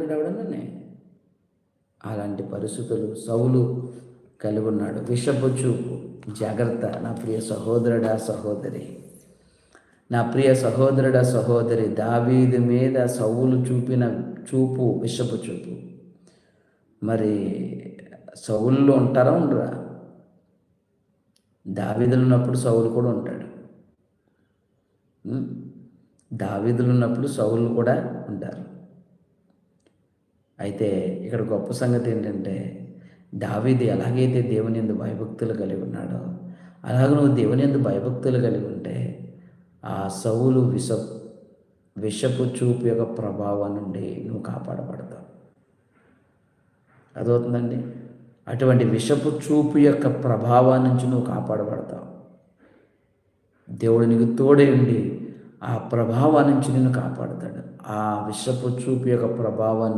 ఉన్నాడు ఎవడన్నానే. అలాంటి పరిస్థితులు సౌలు కలిగి ఉన్నాడు. విషపు చూపు. జాగ్రత్త నా ప్రియ సహోదరుడా సహోదరి, నా ప్రియ సహోదరుడా సహోదరి. దావీదు మీద సౌలు చూపిన చూపు విషపు చూపు. మరి సౌలులో ఉంటారా ఉండరా? దావీదులు ఉన్నప్పుడు సౌలు కూడా ఉంటాడు. దావీదులు ఉన్నప్పుడు సౌలు కూడా ఉంటారు. అయితే ఇక్కడ గొప్ప సంగతి ఏంటంటే, దావీదు ఎలాగైతే దేవుని యందు భయభక్తులు కలిగి ఉన్నాడో, అలాగే నువ్వు దేవుని యందు భయభక్తులు కలిగి ఉంటే ఆ సౌలు విషపు చూపు యొక్క ప్రభావం నుండి నువ్వు కాపాడబడతావు. అదవుతుందండి. అటువంటి విషపు చూపు యొక్క ప్రభావం నుంచి నువ్వు కాపాడబడతావు. దేవుడు నీకు తోడై ఉండి ఆ ప్రభావం నుంచి నిన్ను కాపాడుతాడు. ఆ విషపు చూపు యొక్క ప్రభావాన్ని